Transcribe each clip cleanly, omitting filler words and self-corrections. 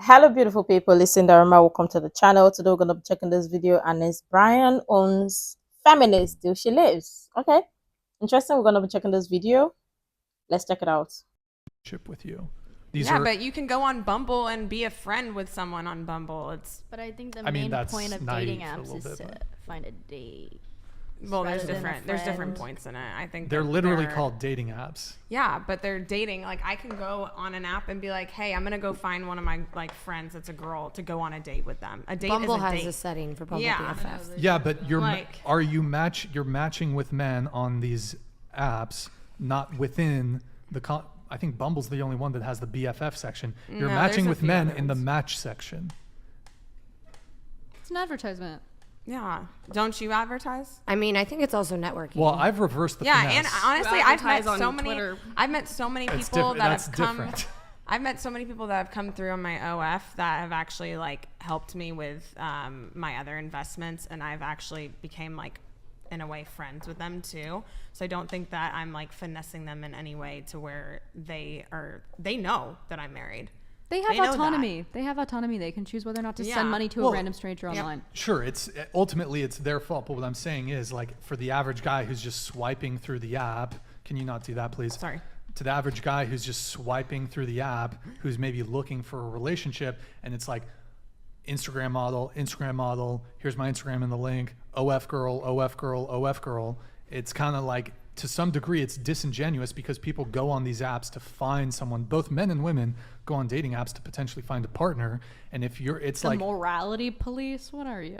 Hello, beautiful people. It's Sinderfam. Welcome to the channel. Today we're gonna be checking this video, and it's Brian owns Feminists. Still she lives. Okay, interesting. We're gonna be checking this video. Let's check it out. With you, but you can go on Bumble and be a friend with someone on Bumble. But I think the main point of dating apps is to find a date. Well, there's different points in it. I think they're literally called dating apps. Yeah, but they're dating. Like, I can go on an app and be like, "Hey, I'm gonna go find one of my friends that's a girl to go on a date with them." A date Bumble is a has date. a setting for Bumble Yeah. BFFs. Yeah, but you're matching with men on these apps, not within the I think Bumble's the only one that has the BFF section. You're matching with men in the match section. It's an advertisement. Yeah. Don't you advertise? I mean, I think it's also networking. Well, I've reversed the finesse. And honestly, I've met so many That's people that have come. different. I've met so many people that have come through on my OF that have actually helped me with my other investments, and I've actually became in a way friends with them too. So I don't think that I'm finessing them in any way to where they know that I'm married. They have autonomy. They have autonomy. They can choose whether or not to send money to a random stranger online. Sure, ultimately it's their fault. But what I'm saying is, for the average guy who's just swiping through the app, can you not do that, please? Sorry. To the average guy who's just swiping through the app, who's maybe looking for a relationship, and it's Instagram model, here's my Instagram in the link, OF girl, OF girl, OF girl. It's kind of to some degree, it's disingenuous because people go on these apps to find someone. Both men and women go on dating apps to potentially find a partner. And if it's the morality police, what are you?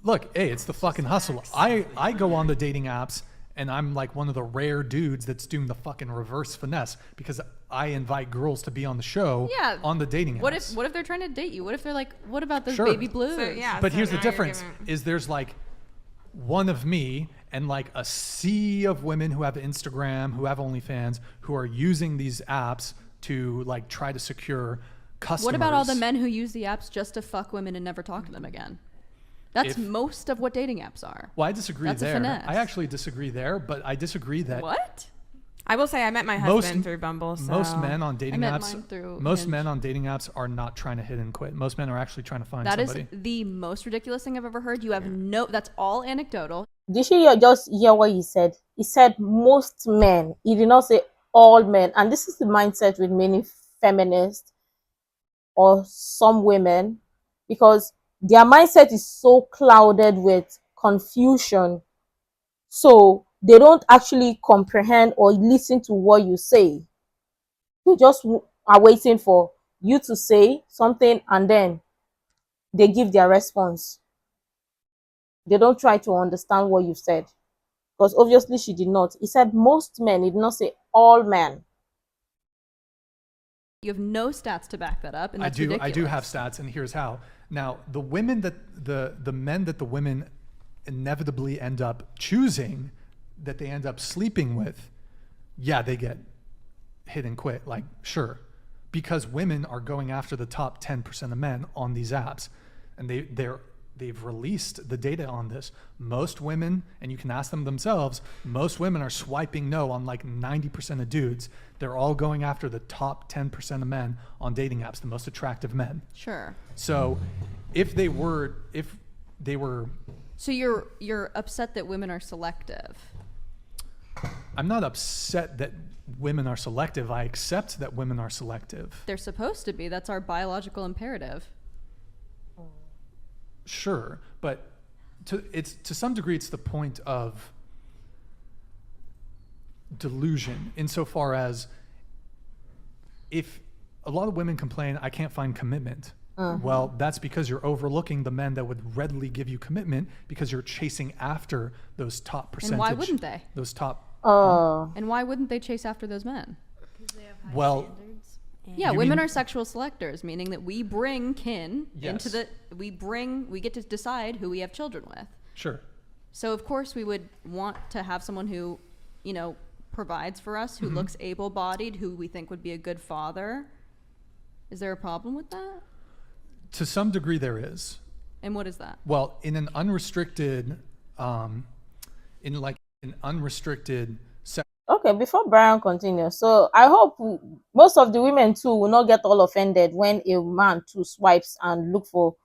Look, hey, it's the fucking hustle. I go on the dating apps and I'm one of the rare dudes that's doing the fucking reverse finesse because I invite girls to be on the show on the dating apps. What if they're trying to date you? What if they're what about this Sure. baby blues? But here's the difference is there's one of me and a sea of women who have Instagram, who have OnlyFans, who are using these apps to try to secure customers. What about all the men who use the apps just to fuck women and never talk to them again? That's most of what dating apps are. Well, I disagree That's there. A finesse. I actually disagree there, but I disagree that What? I will say I met my husband through Bumble. So. Most men on dating apps, Hinge. men on dating apps are not trying to hit and quit. Most men are actually trying to find somebody. That is the most ridiculous thing I've ever heard. You have that's all anecdotal. Did you just hear what he said? He said most men. He did not say all men. And this is the mindset with many feminists or some women, because their mindset is so clouded with confusion. So they don't actually comprehend or listen to what you say. They just are waiting for you to say something and then they give their response. They don't try to understand what you said. Because obviously she did not. He said most men. He did not say all men. You have no stats to back that up, and that's ridiculous. I do have ridiculous. stats, and here's how. Now, the women that the men that the women inevitably end up choosing, that they end up sleeping with, they get hit and quit. Sure, because women are going after the top 10% of men on these apps, and they've released the data on this. Most women, and you can ask them themselves, most women are swiping no on 90% of dudes. They're all going after the top 10% of men on dating apps, the most attractive men. Sure. So if they were So you're upset that women are selective. I'm not upset that women are selective. I accept that women are selective. They're supposed to be. That's our biological imperative. Sure, but to some degree, it's the point of delusion, insofar as if a lot of women complain, I can't find commitment. Well, that's because you're overlooking the men that would readily give you commitment because you're chasing after those top percentage. And why wouldn't they? Those top. And why wouldn't they chase after those men? Because they have high standards. Yeah, women are sexual selectors, meaning that we bring kin into we get to decide who we have children with. Sure. So of course we would want to have someone who, provides for us, who looks able-bodied, who we think would be a good father. Is there a problem with that? To some degree there is. And what is that? Well, in an unrestricted, sexual Okay, before Brian continues, so I hope most of the women too will not get all offended when a man too swipes and look for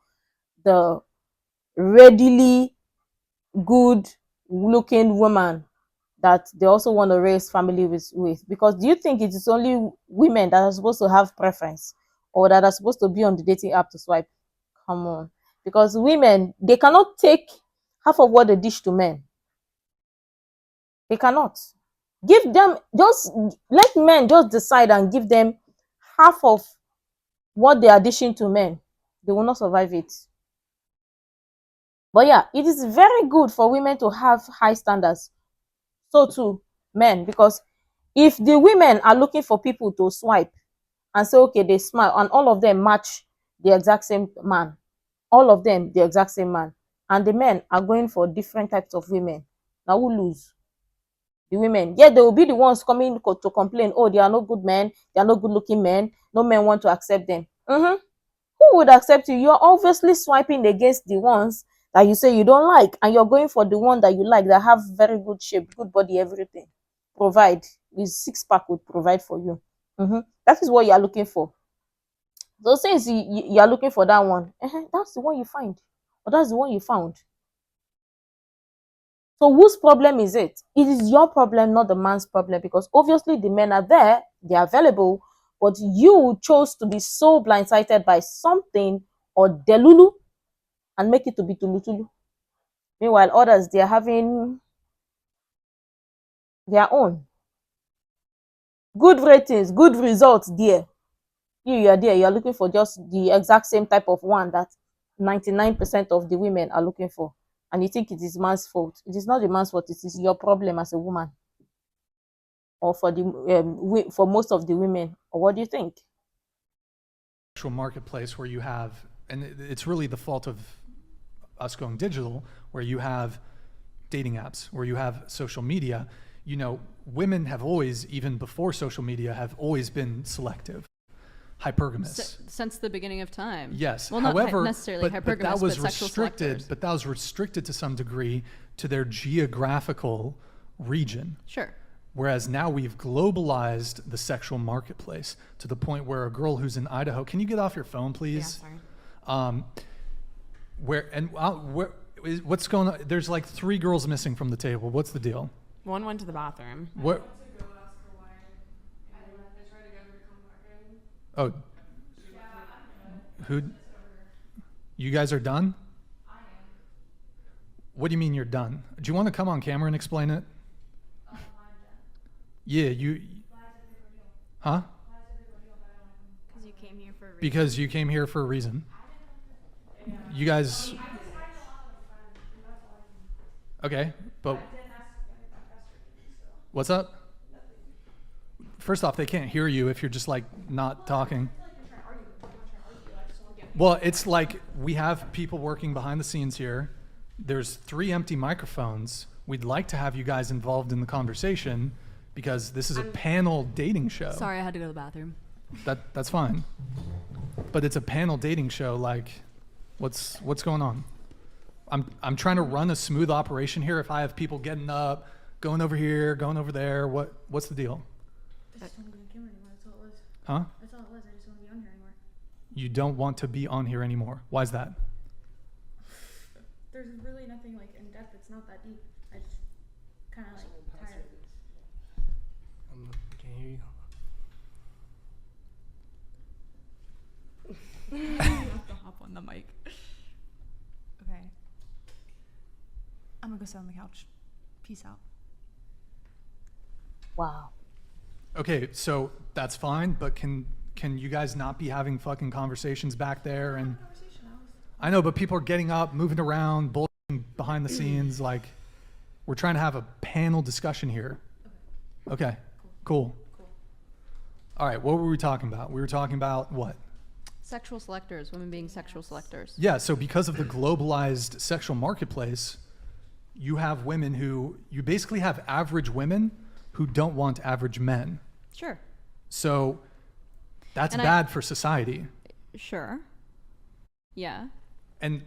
the readily good looking woman that they also want to raise family with. Because do you think it is only women that are supposed to have preference or that are supposed to be on the dating app to swipe? Come on. Because women, they cannot take half of what they dish to men. They cannot. Give them, just let men just decide and give them half of what they are dishing to men. They will not survive it. But yeah, it is very good for women to have high standards. So too, men, because if the women are looking for people to swipe and say, okay, they smile and all of them match the exact same man, all of them the exact same man, and the men are going for different types of women, now who lose? The women. Yeah, they will be the ones coming to complain, oh, they are no good men, they are no good looking men, no men want to accept them. Who would accept you? You're obviously swiping against the ones that you say you don't like, and you're going for the one that you like, that have very good shape, good body, everything. Provide. This six-pack would provide for you. That is what you are looking for. So since you are looking for that one, that's the one you find, or that's the one you found. So whose problem is it? It is your problem, not the man's problem, because obviously the men are there, they are available, but you chose to be so blindsided by something or delulu and make it to be tulutulu. Meanwhile, others, they are having their own good ratings, good results there. You are there, you are looking for just the exact same type of one that 99% of the women are looking for. And you think it is man's fault. It is not the man's fault. It is your problem as a woman, or for the for most of the women. Or what do you think? Actual marketplace where you have, and it's really the fault of us going digital, where you have dating apps, where you have social media. You know, women have always, even before social media, have always been selective, hypergamous. Since the beginning of time. Yes. Well, however, not necessarily hypergamous, but that was sexual restricted. selectors. But that was restricted to some degree to their geographical region. Sure. Whereas now we've globalized the sexual marketplace to the point where a girl who's in Idaho, can you get off your phone, please? Yeah, sorry. What's going on? There's like 3 girls missing from the table. What's the deal? One went to the bathroom. What? Oh, who? You guys are done? I am. What do you mean you're done? Do you want to come on camera and explain it? Yeah, you. Huh? Because you came here for a reason. Because you came here for a reason. You guys. Okay, but. What's up? First off, they can't hear you if you're just like not talking. Well, it's like we have people working behind the scenes here. There's 3 empty microphones. We'd like to have you guys involved in the conversation because this is a panel dating show. Sorry, I had to go to the bathroom. That's fine. But it's a panel dating show. Like, what's going on? I'm trying to run a smooth operation here. If I have people getting up, going over here, going over there, what's the deal? I just don't want to be on camera anymore. That's all it was. Huh? That's all it was. I just don't want to be on here anymore. You don't want to be on here anymore. Why is that? There's really nothing like in depth. It's not that deep. I just kind of like tired. Can't hear you. You have to hop on the mic. Okay. I'm gonna go sit on the couch. Peace out. Wow. Okay, so that's fine, but can you guys not be having fucking conversations back there? And I know, but people are getting up, moving around, bullshitting behind the scenes. Like, we're trying to have a panel discussion here. Okay, cool. All right, what were we talking about? We were talking about what? Sexual selectors, women being sexual selectors. Yeah, so because of the globalized sexual marketplace, you have women you basically have average women who don't want average men. Sure. So that's And bad for society. Sure. Yeah. And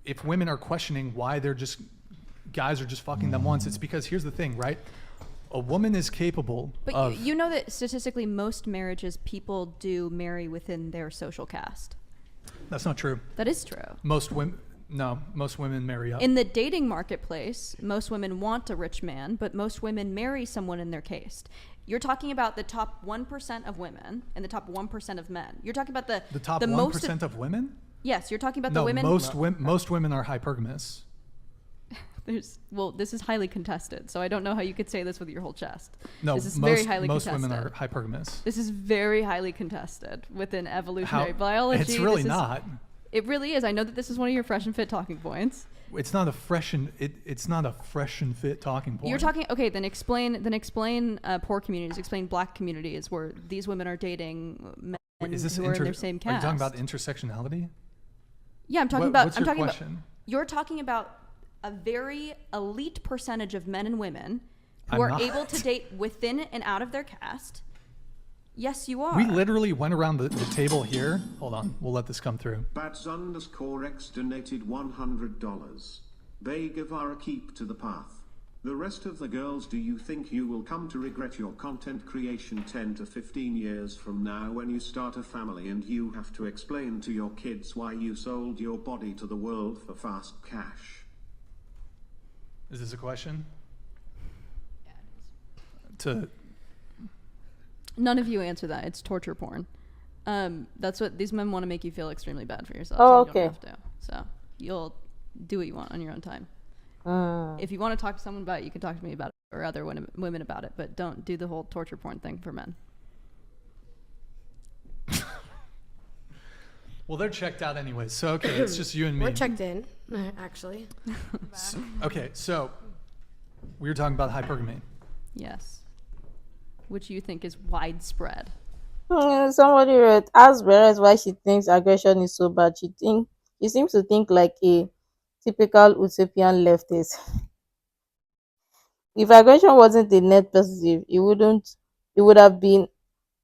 if women are questioning why guys are just fucking them once, it's because here's the thing, right? a woman is capable But of... you know that statistically most marriages people do marry within their social caste. That's not true. That is true. Most women marry up. In the dating marketplace, most women want a rich man, but most women marry someone in their caste. You're talking about the top 1% of women and the top 1% of men. You're talking about the top the 1% of women? Yes, you're talking about the women. Most women are hypergamous. This is highly contested, so I don't know how you could say this with your whole chest. No, this is very highly most contested. women are hypergamous. This is very highly contested within evolutionary biology. It's really not. It really is. I know that this is one of your fresh and fit talking points. It's not a fresh and fit talking point. You're talking okay. Then explain poor communities. Explain black communities where these women are dating men who are in their same caste. Are you talking about intersectionality? Yeah, I'm talking about. What's I'm your talking question? about. You're talking about a very elite percentage of men and women who are able to date within and out of their caste. Yes, you are. We literally went around the table here. Hold on, we'll let this come through. Bats_X donated $100. Bay Guevara, keep to the path. The rest of the girls, do you think you will come to regret your content creation 10 to 15 years from now when you start a family and you have to explain to your kids why you sold your body to the world for fast cash? Is this a question? Yeah, it is. None of you answer that. It's torture porn. That's what these men want to make you feel extremely bad for yourself. Oh, so okay. You don't have to. So you'll do what you want on your own time. If you want to talk to someone about it, you can talk to me about it or other women about it, but don't do the whole torture porn thing for men. Well, they're checked out anyway, so okay, it's just you and me. We're checked in, actually. So we were talking about hypergamy. Yes. Which you think is widespread. Somebody wrote, ask Beres why she thinks aggression is so bad. She seems to think like a typical utopian leftist. If aggression wasn't a net positive, it would have been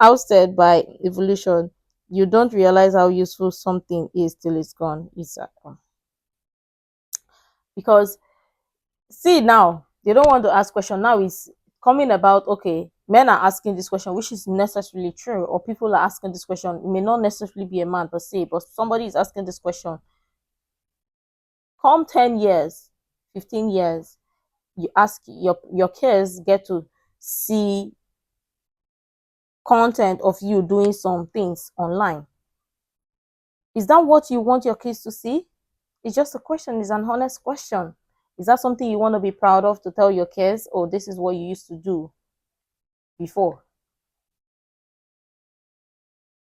ousted by evolution. You don't realize how useful something is till it's gone. Because see now, they don't want to ask question. Now it's coming about, okay, men are asking this question, which is necessarily true, or people are asking this question. It may not necessarily be a man per se, but somebody is asking this question. Come 10 years, 15 years, you ask your kids get to see content of you doing some things online. Is that what you want your kids to see? It's just a question. It's an honest question. Is that something you want to be proud of, to tell your kids, oh, this is what you used to do before?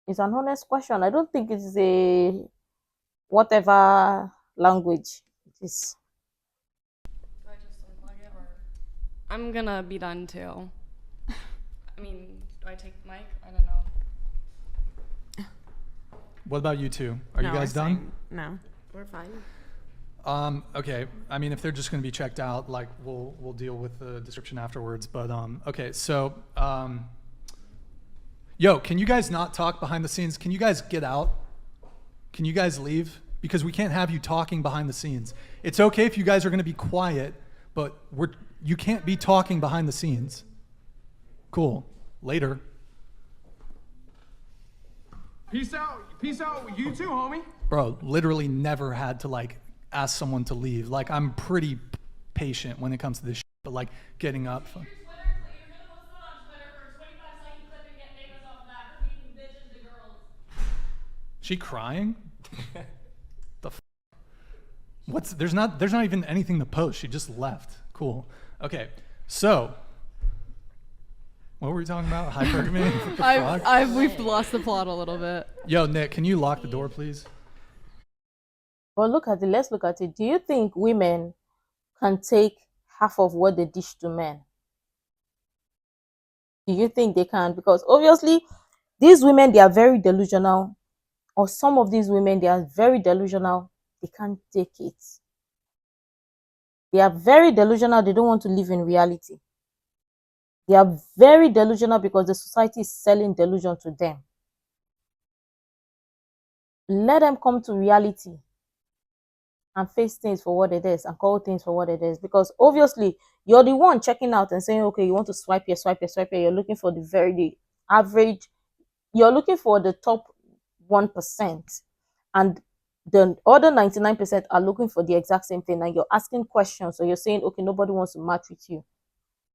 It's an honest question. I don't think it's a whatever language it is. Do I just unplug it, or I'm gonna be done too? I mean, do I take the mic? I don't know. What about you two? Are you guys done? No, We're fine. Okay. I mean, if they're just going to be checked out, like we'll deal with the description afterwards. But okay. So, can you guys not talk behind the scenes? Can you guys get out? Can you guys leave? Because we can't have you talking behind the scenes. It's okay if you guys are going to be quiet, but you can't be talking behind the scenes. Cool. Later. Peace out, you too, homie. Bro, literally never had to ask someone to leave. I'm pretty patient when it comes to this shit, but getting up. She crying? There's not even anything to post. She just left. Cool. Okay. So what were we talking about? Hypergamy? We've lost the plot a little bit. Yo, Nick, can you lock the door, please? Well, let's look at it. Do you think women can take half of what they dish to men? Do you think they can? Because obviously, these women, they are very delusional. Or some of these women, they are very delusional. They can't take it. They are very delusional. They don't want to live in reality. They are very delusional because the society is selling delusion to them. Let them come to reality. and face things for what it is and call things for what it is. Because obviously you're the one checking out and saying, okay, you want to swipe here, swipe here, swipe here. You're looking for the average, you're looking for the top 1%, and the other 99% are looking for the exact same thing, and you're asking questions. So you're saying, okay, nobody wants to match with you.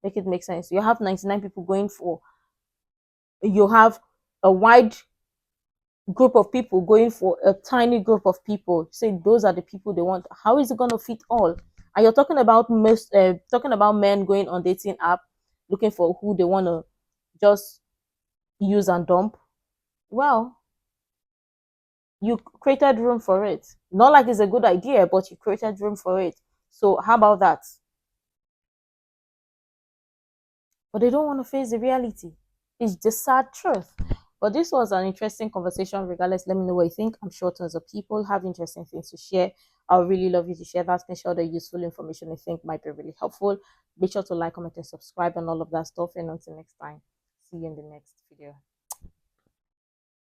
Make it make sense. You have 99 people going for, you have a wide group of people going for a tiny group of people. Say those are the people they want. How is it going to fit all? And you're talking about talking about men going on dating app looking for who they want to just use and dump. Well, you created room for it. Not like it's a good idea, but you created room for it. So how about that? But they don't want to face the reality. It's the sad truth. But this was an interesting conversation. Regardless, let me know what you think. I'm sure tons of people have interesting things to share. I would really love you to share that. Make sure the useful information you think might be really helpful. Make sure to like, comment, and subscribe and all of that stuff. And until next time, see you in the next video.